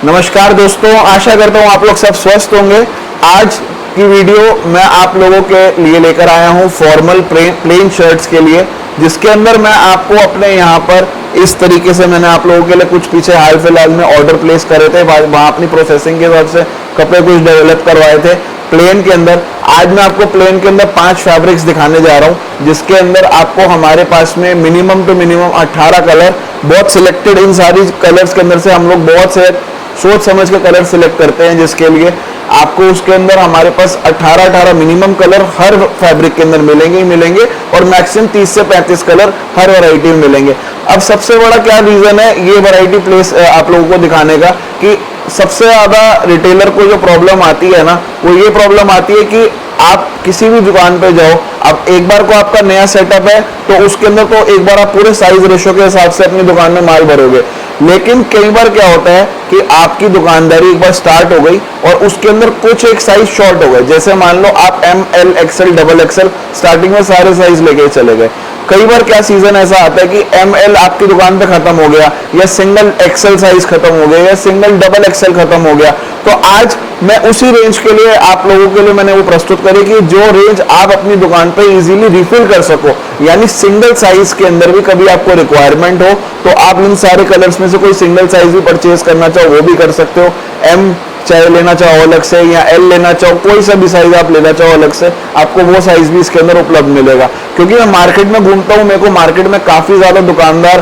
नमस्कार दोस्तों, आशा करता हूँ आप लोग सब स्वस्थ होंगे। आज की वीडियो मैं आप लोगों के लिए लेकर आया हूँ फॉर्मल प्लेन शर्ट्स के लिए, जिसके अंदर मैं आपको अपने यहाँ पर इस तरीके से मैंने आप लोगों के लिए कुछ पीछे हाल फिलहाल में ऑर्डर प्लेस करे थे, वहाँ अपनी प्रोसेसिंग के हिसाब से कपड़े कुछ डेवलप करवाए थे प्लेन के अंदर। आज मैं आपको प्लेन के अंदर 5 फैब्रिक्स दिखाने जा रहा हूँ, जिसके अंदर आपको हमारे पास में मिनिमम टू मिनिमम 18 कलर, बहुत सिलेक्टेड, इन सारी कलर्स के अंदर से हम लोग बहुत से सोच समझ के कलर सिलेक्ट करते हैं, जिसके लिए आपको उसके अंदर हमारे पास 18 मिनिमम कलर हर फैब्रिक के अंदर मिलेंगे ही मिलेंगे, और मैक्सिमम 30 से 35 कलर हर वैरायटी में मिलेंगे। अब सबसे बड़ा क्या रीजन है ये वैरायटी प्लेस आप लोगों को दिखाने का, कि सबसे ज्यादा रिटेलर को जो प्रॉब्लम आती है ना, वो ये प्रॉब्लम आती है कि आप किसी भी दुकान पे जाओ, अब एक बार को आपका नया सेटअप है तो उसके अंदर तो एक बार आप पूरे साइज रेशो के हिसाब से अपनी दुकान में माल भरोगे, लेकिन कई बार क्या होता है कि आपकी दुकानदारी एक बार स्टार्ट हो गई और उसके अंदर कुछ एक साइज शॉर्ट हो गए। जैसे मान लो आप M, L, XL, double XL starting में सारे साइज लेके चले गए। कई बार क्या सीजन ऐसा आता है कि एम, एल आपकी दुकान पे खत्म हो गया, या सिंगल एक्सएल साइज खत्म हो गया, या सिंगल डबल एक्सएल खत्म हो गया। तो आज मैं उसी रेंज के लिए आप लोगों के लिए मैंने वो प्रस्तुत करी कि जो रेंज आप अपनी दुकान पे इजीली रिफिल कर सको, यानी सिंगल साइज के अंदर भी कभी आपको रिक्वायरमेंट हो तो आप इन सारे कलर्स में से कोई सिंगल साइज भी परचेज करना चाहो वो भी कर सकते हो। एम चाहे लेना चाहो अलग से, या एल लेना चाहो, कोई सा भी साइज आप लेना चाहो अलग से, आपको वो साइज भी इसके अंदर उपलब्ध मिलेगा। क्योंकि मैं मार्केट में घूमता हूँ, मेरे को मार्केट में काफी ज्यादा दुकानदार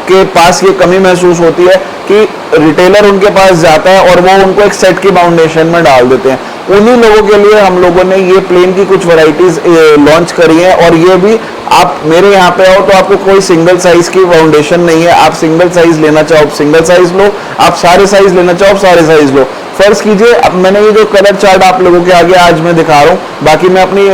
के पास ये कमी महसूस होती है कि रिटेलर उनके पास जाता है और वो उनको एक सेट की फाउंडेशन में डाल देते हैं। उन्हीं लोगों के लिए हम लोगों ने ये प्लेन की कुछ वैरायटीज लॉन्च करी है, और ये भी आप मेरे यहाँ पे आओ तो आपको कोई सिंगल साइज की फाउंडेशन नहीं है। आप सिंगल साइज लेना चाहो सिंगल साइज लो, आप सारे साइज लेना चाहो सारे साइज लो। फर्ज कीजिए, अब मैंने ये जो कलर चार्ट आप लोगों के आगे आज मैं दिखा रहा हूँ, बाकी मैं अपनी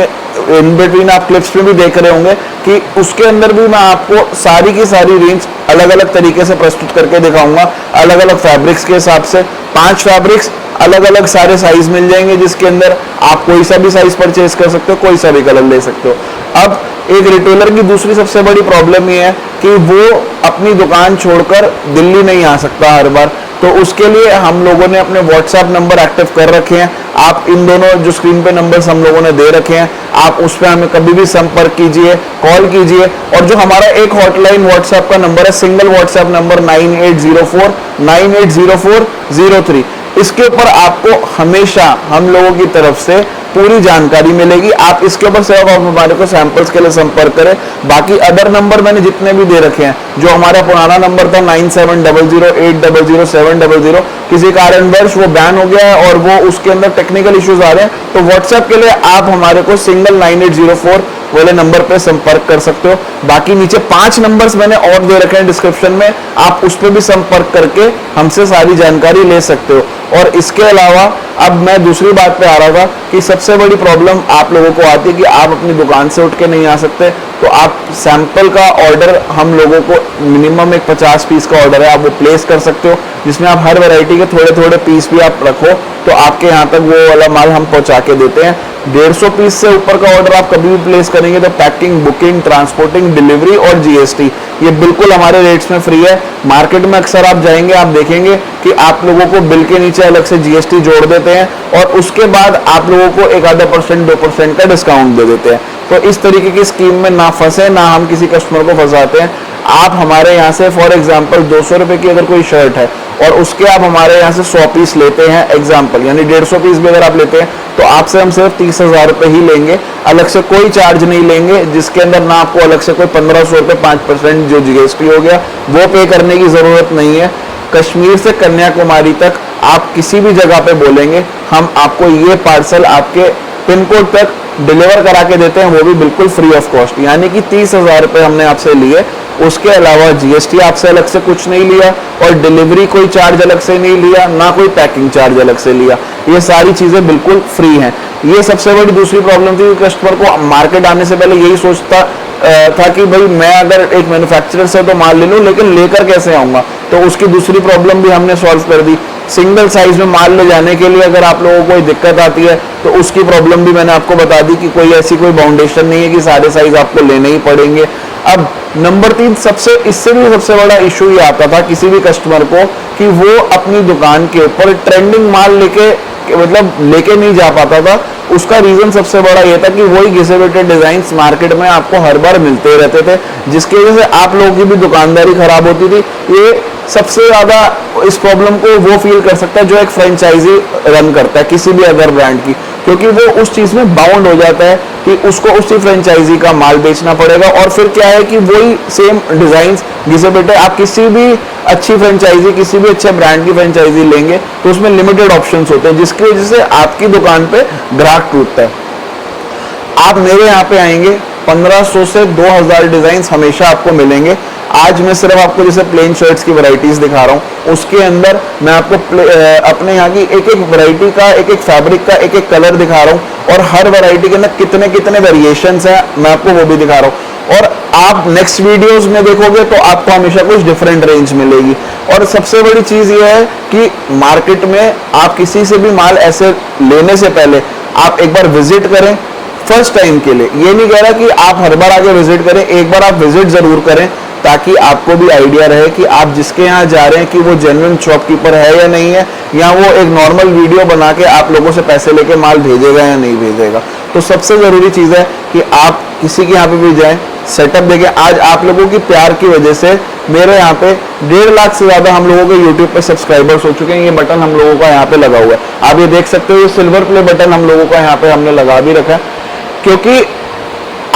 इन बिटवीन आप क्लिप्स में भी देख रहे होंगे कि उसके अंदर भी मैं आपको सारी की सारी रेंज अलग अलग तरीके से प्रस्तुत करके दिखाऊंगा, अलग अलग फैब्रिक्स के हिसाब से। 5 फैब्रिक्स अलग अलग सारे साइज मिल जाएंगे, जिसके अंदर आप कोई सा भी साइज परचेज कर सकते हो, कोई सा भी कलर ले सकते हो। अब एक रिटेलर की दूसरी सबसे बड़ी प्रॉब्लम ये है कि वो अपनी दुकान छोड़कर दिल्ली नहीं आ सकता हर बार, तो उसके लिए हम लोगों ने अपने व्हाट्सएप नंबर एक्टिव कर रखे हैं। आप इन दोनों जो स्क्रीन पे नंबर्स हम लोगों ने दे रखे हैं, आप उस पर हमें कभी भी संपर्क कीजिए, कॉल कीजिए। और जो हमारा एक हॉटलाइन व्हाट्सएप का नंबर है, सिंगल व्हाट्सएप नंबर 9804980403, इसके ऊपर आपको हमेशा हम लोगों की तरफ से पूरी जानकारी मिलेगी। आप इसके ऊपर सिर्फ आप हमारे को सैंपल्स के लिए संपर्क करें। बाकी अदर नंबर मैंने जितने भी दे रखे हैं, जो हमारा पुराना नंबर था 9700800700, किसी कारणवश वो बैन हो गया है और वो उसके अंदर टेक्निकल इश्यूज आ रहे हैं, तो व्हाट्सएप के लिए आप हमारे को सिंगल 9804 वाले नंबर पे संपर्क कर सकते हो। बाकी नीचे 5 नंबर्स मैंने और दे रखे हैं डिस्क्रिप्शन में, आप उस पर भी संपर्क करके हमसे सारी जानकारी ले सकते हो। और इसके अलावा अब मैं दूसरी बात पे आ रहा था कि सबसे बड़ी प्रॉब्लम आप लोगों को आती है कि आप अपनी दुकान से उठ के नहीं आ सकते, तो आप सैंपल का ऑर्डर हम लोगों को मिनिमम एक 50 पीस का ऑर्डर है, आप वो प्लेस कर सकते हो, जिसमें आप हर वैरायटी के थोड़े थोड़े पीस भी आप रखो तो आपके यहाँ तक वो वाला माल हम पहुँचा के देते हैं। 150 पीस से ऊपर का ऑर्डर आप कभी भी प्लेस करेंगे तो पैकिंग, बुकिंग, ट्रांसपोर्टिंग, डिलीवरी और जीएसटी ये बिल्कुल हमारे रेट्स में फ्री है। मार्केट में अक्सर आप जाएंगे, आप देखेंगे कि आप लोगों को बिल के नीचे अलग से जीएसटी जोड़ देते हैं और उसके बाद आप लोगों को 1-2% 2% का डिस्काउंट दे देते हैं। तो इस तरीके की स्कीम में ना फंसे, ना हम किसी कस्टमर को फंसाते हैं। आप हमारे यहाँ से फॉर एग्जांपल 200 रुपए की अगर कोई शर्ट है और उसके आप हमारे यहाँ से 100 पीस लेते हैं एग्जांपल, यानी 150 पीस भी अगर आप लेते हैं तो आपसे हम सिर्फ 30,000 रुपए ही लेंगे, अलग से कोई चार्ज नहीं लेंगे, जिसके अंदर ना आपको अलग से कोई 1500 रुपए 5% जो जीएसटी हो गया वो पे करने की जरूरत नहीं है। कश्मीर से कन्याकुमारी तक आप किसी भी जगह पे बोलेंगे, हम आपको ये पार्सल आपके पिन कोड तक डिलीवर करा के देते हैं, वो भी बिल्कुल फ्री ऑफ कॉस्ट। यानी कि 30,000 रुपए हमने आपसे लिए, उसके अलावा जीएसटी आपसे अलग से कुछ नहीं लिया और डिलीवरी कोई चार्ज अलग से नहीं लिया, ना कोई पैकिंग चार्ज अलग से लिया। ये सारी चीजें बिल्कुल फ्री हैं। ये सबसे बड़ी दूसरी प्रॉब्लम थी कि कस्टमर को मार्केट आने से पहले यही सोचता था कि भाई मैं अगर एक मैन्युफैक्चरर से तो माल ले लूं, लेकिन लेकर कैसे आऊंगा, तो उसकी दूसरी प्रॉब्लम भी हमने सॉल्व कर दी। सिंगल साइज में माल ले जाने के लिए अगर आप लोगों को कोई दिक्कत आती है तो उसकी प्रॉब्लम भी मैंने आपको बता दी कि कोई ऐसी कोई बाउंडेशन नहीं है कि सारे साइज आपको लेने ही पड़ेंगे। अब नंबर 3, इससे भी सबसे बड़ा इशू ये आता था किसी भी कस्टमर को कि वो अपनी दुकान के ऊपर ट्रेंडिंग माल लेके नहीं जा पाता था। उसका रीजन सबसे बड़ा ये था कि वही घिसे बैठे डिजाइन्स मार्केट में आपको हर बार मिलते रहते थे, जिसकी वजह से आप लोगों की भी दुकानदारी खराब होती थी। ये सबसे ज्यादा इस प्रॉब्लम को वो फील कर सकता है जो एक फ्रेंचाइजी रन करता है किसी भी अदर ब्रांड की, क्योंकि वो उस चीज में बाउंड हो जाता है कि उसको उसी फ्रेंचाइजी का माल बेचना पड़ेगा। और फिर क्या है कि वही सेम डिजाइन जिसे बेटे आप किसी भी अच्छी फ्रेंचाइजी, किसी भी अच्छे ब्रांड की फ्रेंचाइजी लेंगे तो उसमें लिमिटेड ऑप्शंस होते हैं, जिसकी वजह से आपकी दुकान पे ग्राहक टूटता है। आप मेरे यहाँ पे आएंगे 1500 से 2000 डिजाइन हमेशा आपको मिलेंगे। आज मैं सिर्फ आपको जैसे प्लेन शर्ट्स की वैरायटीज दिखा रहा हूँ, उसके अंदर मैं आपको अपने यहाँ की एक एक वैरायटी का, एक एक फैब्रिक का एक एक कलर दिखा रहा हूँ, और हर वैरायटी के अंदर कितने कितने वेरिएशंस हैं मैं आपको वो भी दिखा रहा हूँ। और आप नेक्स्ट वीडियोस में देखोगे तो आपको हमेशा कुछ डिफरेंट रेंज मिलेगी। और सबसे बड़ी चीज ये है कि मार्केट में आप किसी से भी माल ऐसे लेने से पहले आप एक बार विजिट करें फर्स्ट टाइम के लिए। ये नहीं कह रहा कि आप हर बार आके विजिट करें, एक बार आप विजिट जरूर करें ताकि आपको भी आइडिया रहे कि आप जिसके यहाँ जा रहे हैं कि वो जेन्युइन शॉपकीपर है या नहीं है, या वो एक नॉर्मल वीडियो बना के आप लोगों से पैसे लेके माल भेजेगा या नहीं भेजेगा। तो सबसे जरूरी चीज है कि आप किसी के यहाँ पे भी जाएं, सेटअप देखें। आज आप लोगों की प्यार की वजह से मेरे यहाँ पे 1.5 लाख से ज्यादा हम लोगों के यूट्यूब पे सब्सक्राइबर्स हो चुके हैं। ये बटन हम लोगों का यहाँ पे लगा हुआ है, आप ये देख सकते हो, ये सिल्वर प्ले बटन हम लोगों का यहाँ पे हमने लगा भी रखा है, क्योंकि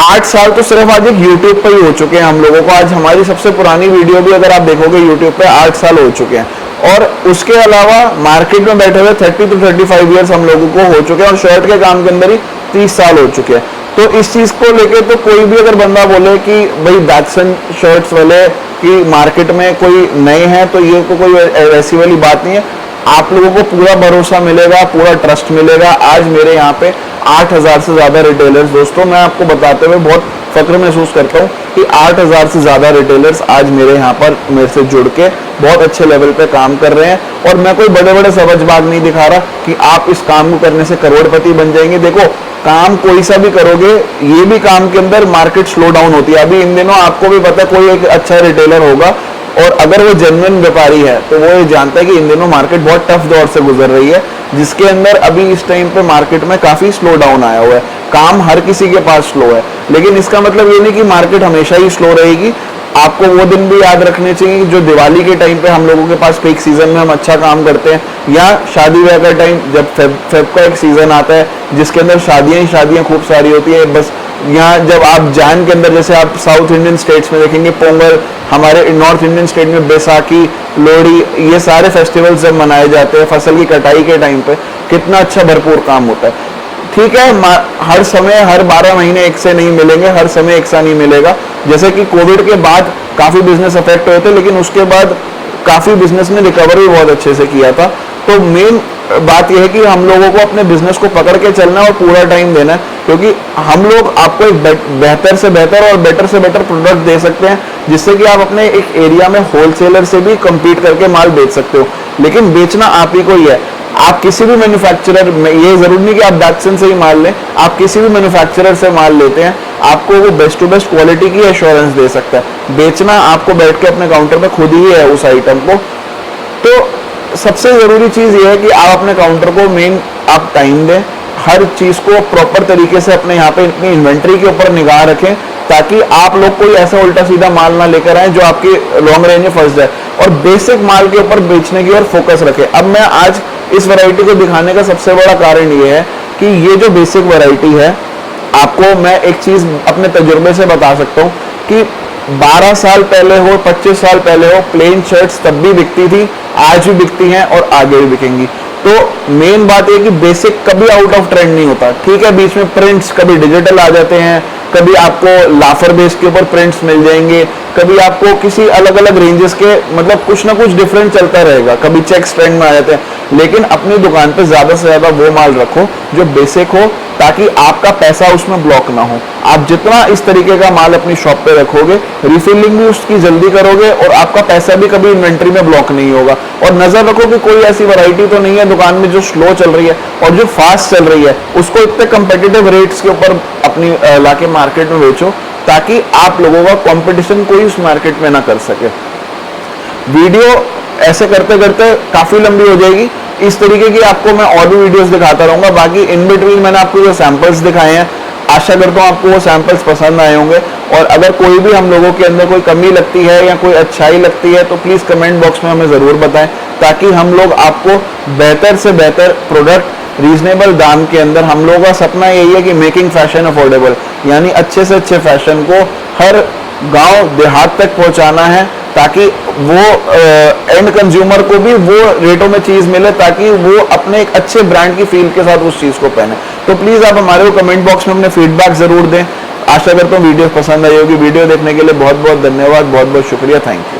8 साल तो सिर्फ आज एक YouTube पे ही हो चुके हैं हम लोगों को। आज हमारी सबसे पुरानी वीडियो भी अगर आप देखोगे YouTube पे 8 साल हो चुके हैं, और उसके अलावा मार्केट में बैठे हुए 30 to 35 ईयर्स हम लोगों को हो चुके हैं, और शर्ट के काम के अंदर ही 30 साल हो चुके हैं। तो इस चीज को लेके तो कोई भी अगर बंदा बोले कि भाई दैट्सन शर्ट्स वाले कि मार्केट में कोई नए हैं, तो ये तो कोई ऐसी वाली बात नहीं है। आप लोगों को पूरा भरोसा मिलेगा, पूरा ट्रस्ट मिलेगा। आज मेरे यहाँ पे 8000 से ज्यादा रिटेलर्स, दोस्तों मैं आपको बताते हुए बहुत फक्र महसूस करता हूँ कि 8000 से ज्यादा रिटेलर्स आज मेरे यहाँ पर मेरे से जुड़ के बहुत अच्छे लेवल पे काम कर रहे हैं। और मैं कोई बड़े बड़े सवजबाग नहीं दिखा रहा कि आप इस काम को करने से करोड़पति बन जाएंगे। देखो, काम कोई सा भी करोगे, ये भी काम के अंदर मार्केट स्लो डाउन होती है। अभी इन दिनों आपको भी पता है कोई एक अच्छा रिटेलर होगा, और अगर वो जेन्युइन व्यापारी है तो वो ये जानता है कि इन दिनों मार्केट बहुत टफ दौर से गुजर रही है, जिसके अंदर अभी इस टाइम पे मार्केट में काफी स्लो डाउन आया हुआ है। काम हर किसी के पास स्लो है, लेकिन इसका मतलब ये नहीं कि मार्केट हमेशा ही स्लो रहेगी। आपको वो दिन भी याद रखने चाहिए जो दिवाली के टाइम पे हम लोगों के पास पीक सीजन में हम अच्छा काम करते हैं, या शादी ब्याह का टाइम जब फेब का एक सीजन आता है जिसके अंदर शादियां ही शादियां खूब सारी होती है। बस यहाँ जब आप जान के अंदर, जैसे आप साउथ इंडियन स्टेट्स में देखेंगे पोंगल, हमारे नॉर्थ इंडियन स्टेट में बैसाखी, लोहड़ी, ये सारे फेस्टिवल्स जब मनाए जाते हैं फसल की कटाई के टाइम पे, कितना अच्छा भरपूर काम होता है। ठीक है, हर समय हर 12 महीने एक से नहीं मिलेंगे, हर समय एक सा नहीं मिलेगा। जैसे कि कोविड के बाद काफी बिजनेस अफेक्ट हुए थे, लेकिन उसके बाद काफी बिजनेस ने रिकवर भी बहुत अच्छे से किया था। तो मेन बात यह है कि हम लोगों को अपने बिजनेस को पकड़ के चलना और पूरा टाइम देना है, क्योंकि हम लोग आपको एक बेहतर से बेहतर और बेटर से बेटर प्रोडक्ट दे सकते हैं, जिससे कि आप अपने एक एरिया में होलसेलर से भी compete करके माल बेच सकते हो। लेकिन बेचना आप ही को ही है। आप किसी भी मैन्युफैक्चरर में, ये जरूरी नहीं कि आप दैट्सन से ही माल लें, आप किसी भी मैन्युफैक्चरर से माल लेते हैं, आपको वो बेस्ट टू बेस्ट क्वालिटी की एश्योरेंस दे सकता है। बेचना आपको बैठ के अपने काउंटर पे खुद ही है उस आइटम को। तो सबसे जरूरी चीज ये है कि आप अपने काउंटर को मेन आप टाइम दें, हर चीज को प्रॉपर तरीके से अपने यहाँ पे अपनी इन्वेंट्री के ऊपर निगाह रखें, ताकि आप लोग कोई ऐसा उल्टा सीधा माल ना लेकर आए जो आपकी लॉन्ग रेंज में फंस जाए, और बेसिक माल के ऊपर बेचने की ओर फोकस रखें। अब मैं आज इस वैरायटी को दिखाने का सबसे बड़ा कारण ये है कि ये जो बेसिक वैरायटी है, आपको मैं एक चीज अपने तजुर्बे से बता सकता हूँ कि 12 साल पहले हो, 25 साल पहले हो, प्लेन शर्ट्स तब भी बिकती थी, आज भी बिकती हैं और आगे भी बिकेंगी। तो मेन बात यह कि बेसिक कभी आउट ऑफ ट्रेंड नहीं होता। ठीक है, बीच में प्रिंट्स कभी डिजिटल आ जाते हैं, कभी आपको लाफर बेस के ऊपर प्रिंट्स मिल जाएंगे, कभी आपको किसी अलग अलग रेंजेस के, मतलब कुछ ना कुछ डिफरेंट चलता रहेगा, कभी चेक्स ट्रेंड में आ जाते हैं। लेकिन अपनी दुकान पे ज्यादा से ज्यादा वो माल रखो जो बेसिक हो, ताकि आपका पैसा उसमें ब्लॉक ना हो। आप जितना इस तरीके का माल अपनी शॉप पे रखोगे, रिफिलिंग भी उसकी जल्दी करोगे और आपका पैसा भी कभी इन्वेंट्री में ब्लॉक नहीं होगा। और नजर रखो कि कोई ऐसी वैरायटी तो नहीं है दुकान में जो स्लो चल रही है, और जो फास्ट चल रही है उसको इतने कंपेटिटिव रेट्स के ऊपर अपनी लाके मार्केट में बेचो, ताकि आप लोगों का कंपटीशन कोई उस मार्केट में ना कर सके। वीडियो ऐसे करते करते काफी लंबी हो जाएगी, इस तरीके की आपको मैं और भी वीडियोस दिखाता रहूंगा। बाकी इन बिटवीन मैंने आपको जो सैंपल्स दिखाए हैं, आशा करता हूँ आपको वो सैंपल्स पसंद आए होंगे। और अगर कोई भी हम लोगों के अंदर कोई कमी लगती है या कोई अच्छाई लगती है तो प्लीज कमेंट बॉक्स में हमें जरूर बताएं, ताकि हम लोग आपको बेहतर से बेहतर प्रोडक्ट रीजनेबल दाम के अंदर, हम लोगों का सपना यही है कि मेकिंग फैशन अफोर्डेबल, यानी अच्छे से अच्छे फैशन को हर गांव देहात तक पहुंचाना है, ताकि वो एंड कंज्यूमर को भी वो रेटों में चीज मिले, ताकि वो अपने एक अच्छे ब्रांड की फील के साथ उस चीज को पहने। तो प्लीज आप हमारे को कमेंट बॉक्स में अपने फीडबैक जरूर दें। आशा करता हूँ वीडियो पसंद आई होगी। वीडियो देखने के लिए बहुत बहुत धन्यवाद, बहुत बहुत शुक्रिया, थैंक यू।